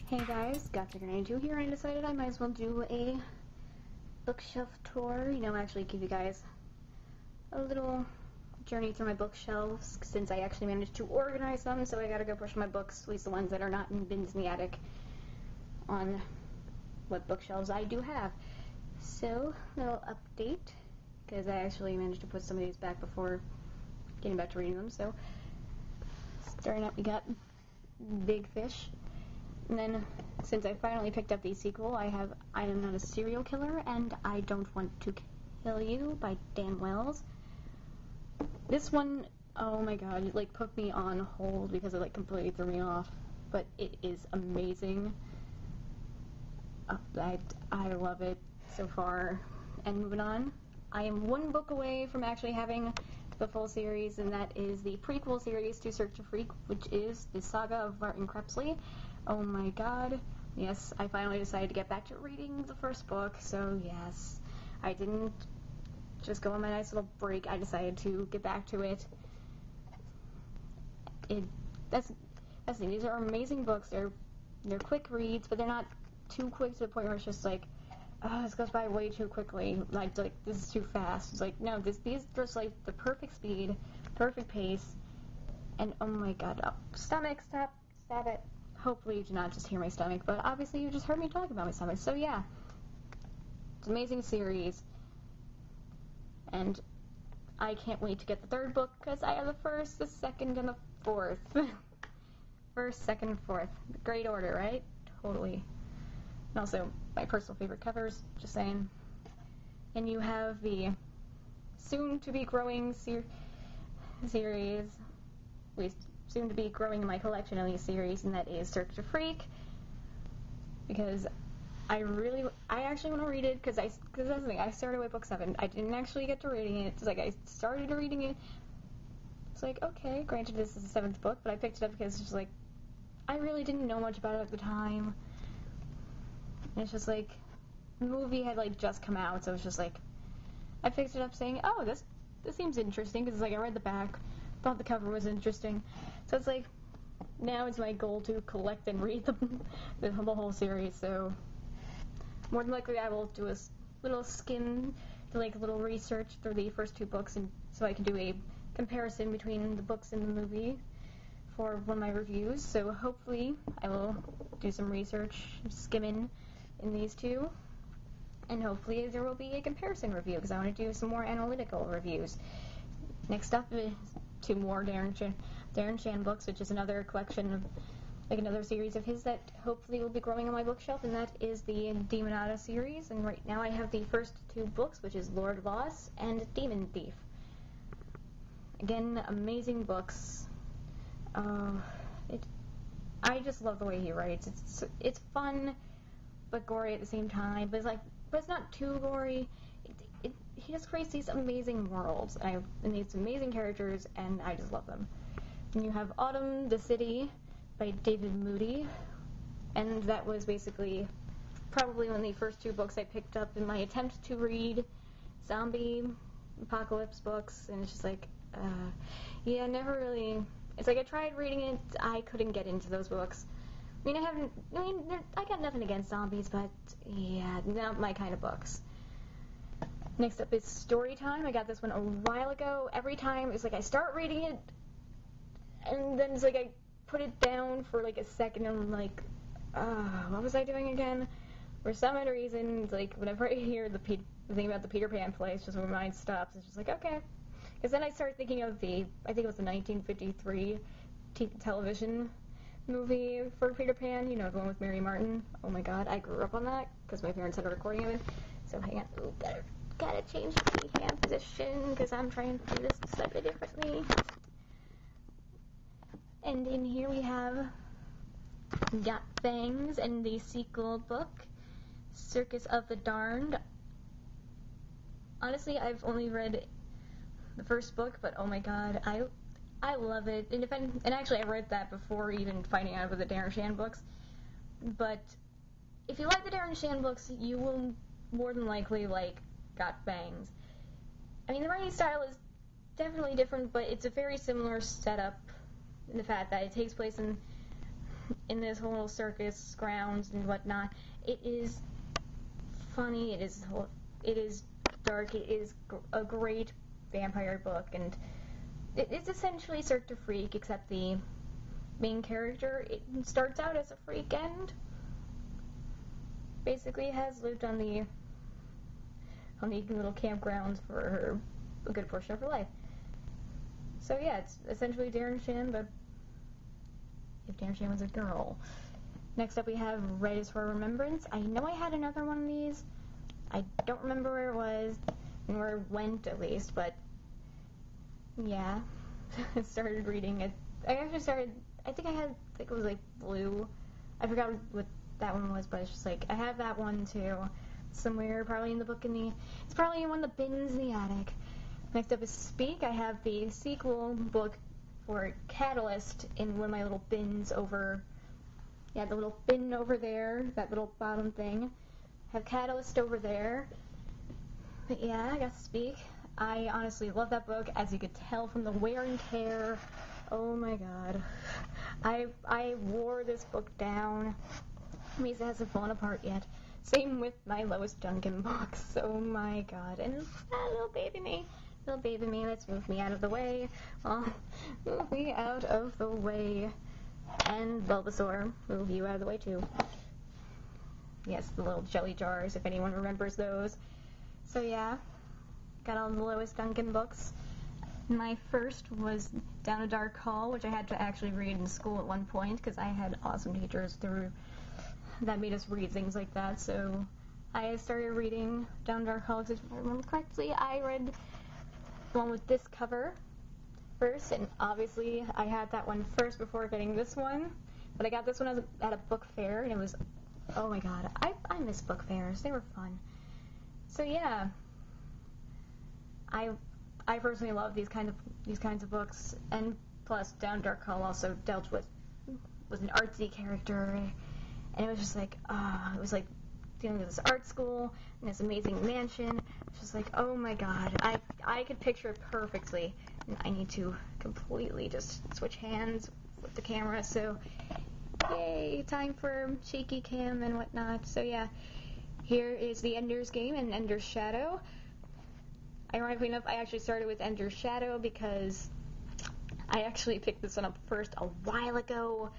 Hey guys, Got92 here, and I decided I might as well do a bookshelf tour, actually give you guys a little journey through my bookshelves, since I actually managed to organize them, so I gotta go push my books, at least the ones that are not in bins in the attic, on what bookshelves I do have. So, little update, because I actually managed to put some of these back before getting back to reading them, so starting up, we got Big Fish. And then, since I finally picked up the sequel, I Am Not a Serial Killer, and I Don't Want to Kill You by Dan Wells. This one, oh my god, it put me on hold because it completely threw me off. But it is amazing. I love it so far. And moving on, I am one book away from actually having the full series, and that is the prequel series to Cirque Du Freak, which is the saga of Martin Krebsley. Oh my god. Yes, I finally decided to get back to reading the first book, so yes. I didn't just go on my nice little break, I decided to get back to it. That's the thing, these are amazing books, they're quick reads, but they're not too quick to the point where it's just oh, this goes by way too quickly, this is too fast. It's no, these are just the perfect speed, perfect pace, and oh my god, stomach, stop it. Hopefully you do not just hear my stomach, but obviously you just heard me talk about my stomach, so yeah. It's an amazing series, and I can't wait to get the third book, because I have the first, the second, and the fourth. First, second, fourth. Great order, right? Totally. And also, my personal favorite covers, just saying. And you have the soon-to-be growing series, at least soon to be growing in my collection of these series, and that is Cirque Du Freak, because I actually want to read it, because that's the thing, I started with book 7, I didn't actually get to reading it, it's I started reading it, it's okay, granted this is the 7th book, but I picked it up because it's just I really didn't know much about it at the time, and it's just the movie had just come out, so it's just I picked it up saying, oh, this seems interesting, because I read the back, thought the cover was interesting, so it's now it's my goal to collect and read the whole series, so more than likely I will do a little skim, do a little research through the first 2 books, and so I can do a comparison between the books and the movie for one of my reviews, so hopefully I will do some research, skimming in these 2, and hopefully there will be a comparison review, because I want to do some more analytical reviews. Next up is 2 more Darren Shan books, which is another collection of, another series of his that hopefully will be growing on my bookshelf, and that is the DeviantART series, and right now I have the first 2 books, which is Lord Voss and Demon Thief. Again, amazing books. I just love the way he writes. It's fun, but gory at the same time, but it's not too gory. He just creates these amazing worlds, and these amazing characters, and I just love them. And you have Autumn, the City, by David Moody, and that was basically probably one of the first 2 books I picked up in my attempt to read zombie apocalypse books, and it's just yeah, never really, it's I tried reading it, I couldn't get into those books. I got nothing against zombies, but yeah, not my kind of books. Next up is Storytime. I got this one a while ago. Every time, it's I start reading it, and then it's I put it down for a second, and I'm what was I doing again? For some odd reason, it's whenever I hear the thing about the Peter Pan play, it's just when my mind stops. It's just okay. Because then I start thinking of I think it was the 1953 television movie for Peter Pan, the one with Mary Martin. Oh my god, I grew up on that, because my parents had a recording of it. So hang on, ooh, gotta change the hand position, because I'm trying to do this slightly differently. And in here we have Got Fangs and the sequel book, Circus of the Darned. Honestly, I've only read the first book, but oh my god, I love it. And actually I read that before even finding out about the Darren Shan books. But if you like the Darren Shan books, you will more than likely Got Fangs. The writing style is definitely different, but it's a very similar setup in the fact that it takes place in in this whole circus grounds and whatnot. It is funny, it is dark, it is a great vampire book, and it's essentially Cirque Du Freak, except the main character, it starts out as a freak and basically has lived on the little campgrounds for a good portion of her life. So yeah, it's essentially Darren Shan, but if Darren Shan was a girl. Next up we have Red is for Remembrance. I know I had another one of these. I don't remember where it was, and where it went at least, but yeah. I started reading it. I think it was like Blue. I forgot what that one was, but it's just like, I have that one too. Somewhere, probably in the book it's probably in one of the bins in the attic. Next up is Speak. I have the sequel book for Catalyst in one of my little bins over, the little bin over there, that little bottom thing. I have Catalyst over there. But yeah, I got Speak. I honestly love that book, as you could tell from the wear and tear. Oh my god. I wore this book down. It means it hasn't fallen apart yet. Same with my Lois Duncan books. Oh my god. And little baby me. Let's move me out of the way. Move me out of the way. And Bulbasaur, move you out of the way too. Yes, the little jelly jars, if anyone remembers those. So yeah, got all the Lois Duncan books. My first was Down a Dark Hall, which I had to actually read in school at one point, because I had awesome teachers that made us read things like that. So I started reading Down a Dark Hall, because if I remember correctly, I read the one with this cover first, and obviously I had that one first before getting this one. But I got this one at a book fair, and it was, oh my god, I miss book fairs. They were fun. So yeah, I personally love these kinds of books, and plus Down Dark Hall also dealt with an artsy character, and it was just like, it was like dealing with this art school and this amazing mansion. It's just like, oh my god, I could picture it perfectly, and I need to completely just switch hands with the camera. So yay, time for shaky cam and whatnot. So yeah, here is the Ender's Game and Ender's Shadow. Ironically enough, I actually started with Ender's Shadow because I actually picked this one up first a while ago,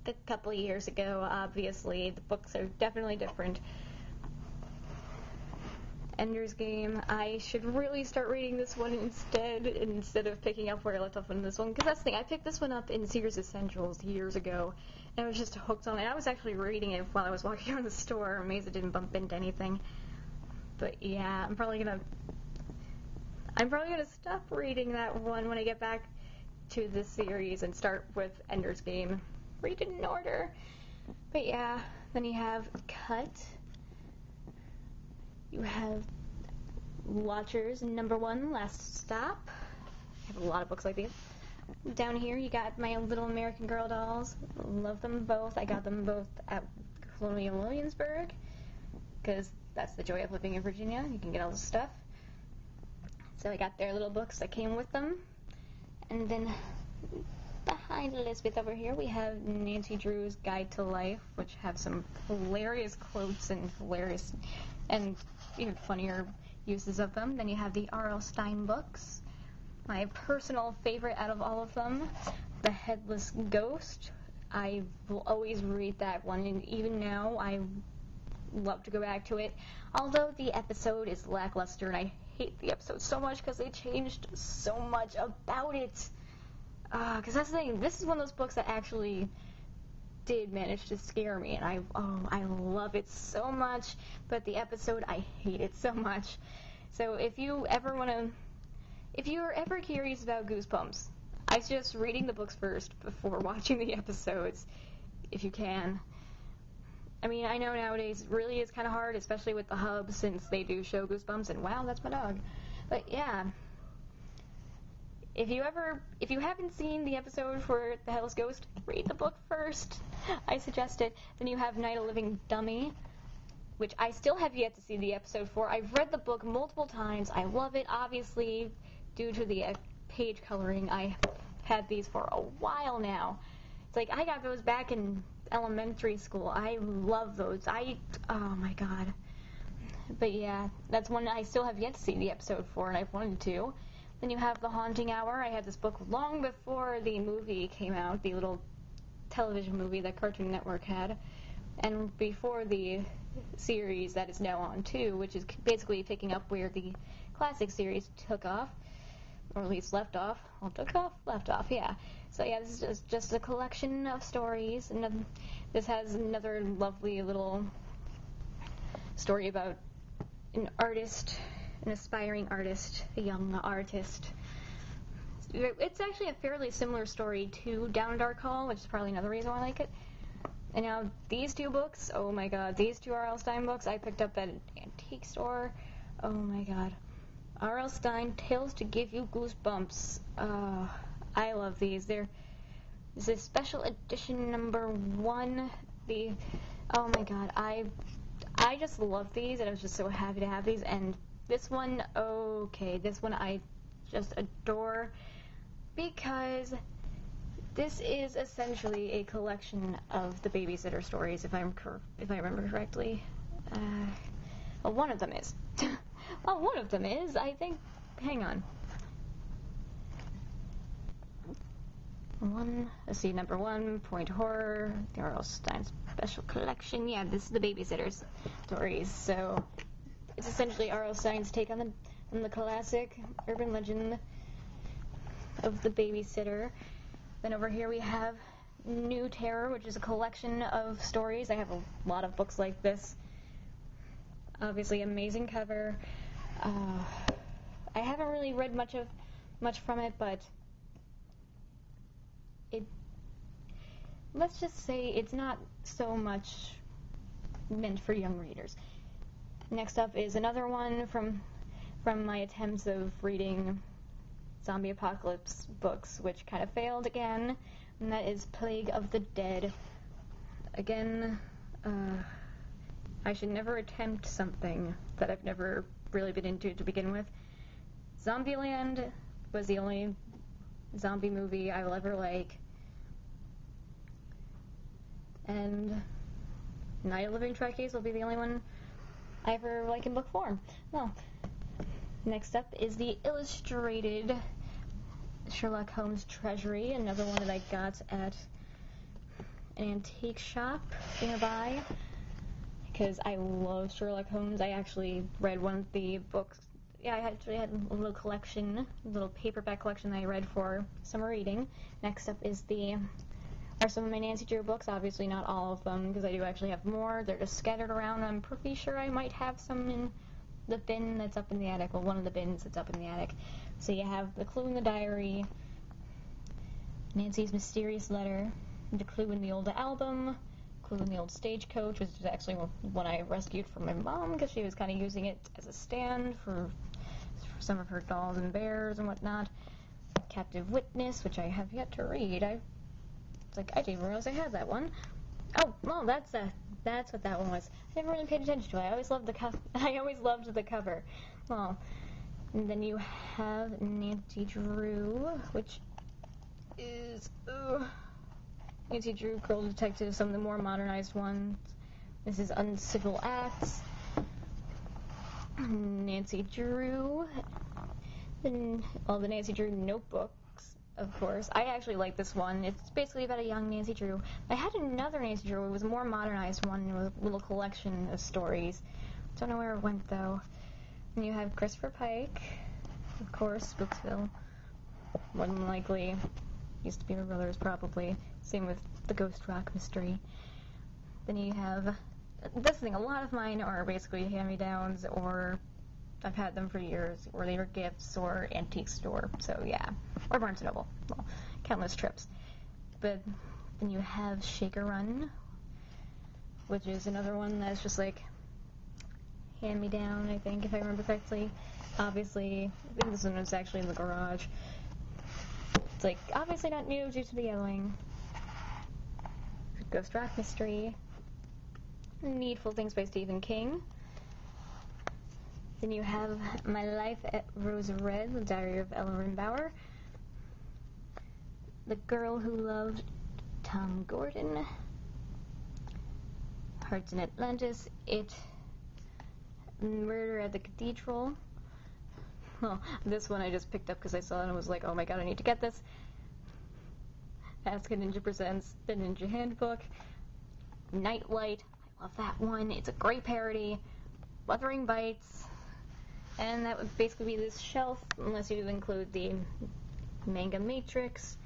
a couple of years ago. Obviously, the books are definitely different. Ender's Game, I should really start reading this one instead of picking up where I left off on this one, because that's the thing, I picked this one up in Sears Essentials years ago, and I was just hooked on it. I was actually reading it while I was walking around the store. I'm amazed it didn't bump into anything. But yeah, I'm probably gonna stop reading that one when I get back to this series and start with Ender's Game. Read it in order. But yeah, then you have Cut. You have Watchers #1, Last Stop. I have a lot of books like these. Down here you got my Little American Girl dolls. Love them both. I got them both at Colonial Williamsburg, because that's the joy of living in Virginia. You can get all this stuff. So I got their little books that came with them. And then behind Elizabeth over here, we have Nancy Drew's Guide to Life, which have some hilarious quotes and hilarious and even funnier uses of them. Then you have the R.L. Stine books. My personal favorite out of all of them, The Headless Ghost. I will always read that one, and even now I love to go back to it. Although the episode is lackluster, and I hate the episode so much because they changed so much about it. Because that's the thing, this is one of those books that actually did manage to scare me, and I love it so much, but the episode, I hate it so much. So if you're ever curious about Goosebumps, I suggest reading the books first before watching the episodes, if you can. I mean, I know nowadays it really is kind of hard, especially with the hub, since they do show Goosebumps, and wow, that's my dog. But yeah, if you haven't seen the episode for The Headless Ghost, read the book first. I suggest it. Then you have Night of Living Dummy, which I still have yet to see the episode for. I've read the book multiple times. I love it, obviously, due to the page coloring. I had these for a while now. It's like, I got those back in, elementary school. I love those. Oh my god. But yeah, that's one I still have yet to see the episode for, and I've wanted to. Then you have The Haunting Hour. I had this book long before the movie came out, the little television movie that Cartoon Network had, and before the series that is now on too, which is basically picking up where the classic series took off, or at least left off. Well, took off? Left off, yeah. So yeah, this is just a collection of stories, and this has another lovely little story about an artist, an aspiring artist, a young artist. It's actually a fairly similar story to Down a Dark Hall, which is probably another reason why I like it. And now these two books, oh my god, these two R.L. Stine books I picked up at an antique store. Oh my god. R.L. Stine, Tales to Give You Goosebumps. I love these. This is special edition number 1. Oh my god, I just love these, and I was just so happy to have these. And this one, okay, this one I just adore, because this is essentially a collection of the babysitter stories, if I remember correctly. Well, one of them is. Well, one of them is, I think. Hang on. Let's see, number 1, Point Horror, the R.L. Stine Special Collection. Yeah, this is the babysitter's stories. So it's essentially R.L. Stine's take on the classic urban legend of the babysitter. Then over here we have New Terror, which is a collection of stories. I have a lot of books like this. Obviously, amazing cover. I haven't really read much from it, but let's just say it's not so much meant for young readers. Next up is another one from my attempts of reading zombie apocalypse books, which kind of failed again, and that is Plague of the Dead. Again, I should never attempt something that I've never really been into to begin with. Zombieland was the only zombie movie I will ever like, and Night of Living Trekkies will be the only one I ever like in book form. Well, next up is the illustrated Sherlock Holmes Treasury, another one that I got at an antique shop nearby, because I love Sherlock Holmes. I actually read one of the books. Yeah, I actually had a little collection, a little paperback collection that I read for summer reading. Next up are some of my Nancy Drew books, obviously not all of them, because I do actually have more. They're just scattered around. I'm pretty sure I might have some in the bin that's up in the attic, well, one of the bins that's up in the attic. So you have The Clue in the Diary, Nancy's Mysterious Letter, The Clue in the Old Album, Clue in the Old Stagecoach, which is actually one I rescued from my mom, because she was kind of using it as a stand for some of her dolls and bears and whatnot. Captive Witness, which I have yet to read. I didn't even realize I had that one. Oh, well, that's what that one was. I never really paid attention to it. I always loved the cover. Well, and then you have Nancy Drew, which is Nancy Drew, Girl Detective, some of the more modernized ones. This is Uncivil Acts. Nancy Drew. The Nancy Drew notebooks, of course. I actually like this one. It's basically about a young Nancy Drew. I had another Nancy Drew. It was a more modernized one with a little collection of stories. Don't know where it went, though. And you have Christopher Pike, of course, Booksville. More than likely. Used to be my brother's, probably. Same with the Ghost Rock Mystery. Then you have... This thing, a lot of mine are basically hand-me-downs, or I've had them for years, or they were gifts, or antique store, so yeah. Or Barnes & Noble. Well, countless trips. But then you have Shaker Run, which is another one that's just like hand-me-down, I think, if I remember correctly. Obviously, I think this one was actually in the garage. It's like, obviously not new due to the yellowing. Ghost Rock Mystery. Needful Things by Stephen King. Then you have My Life at Rose Red, The Diary of Ella Rimbaur. The Girl Who Loved Tom Gordon. Hearts in Atlantis, It, Murder at the Cathedral. Well, this one I just picked up because I saw it and was like, oh my god, I need to get this. Ask a Ninja Presents The Ninja Handbook. Nightlight, I love that one. It's a great parody. Wuthering Bites. And that would basically be this shelf, unless you include the Manga Matrix,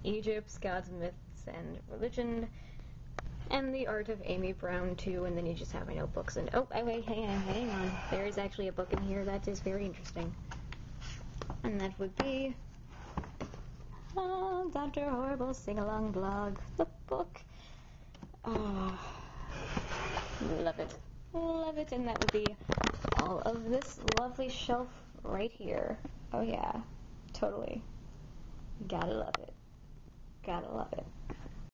Egypt, Gods, Myths, and Religion, and The Art of Amy Brown, too, and then you just have my notebooks. And, oh, wait, hang on. There is actually a book in here that is very interesting. And that would be Dr. Horrible's Sing-Along Blog, the book. Oh, love it. Love it, and that would be all of this lovely shelf right here. Oh yeah, totally. Gotta love it. Gotta love it.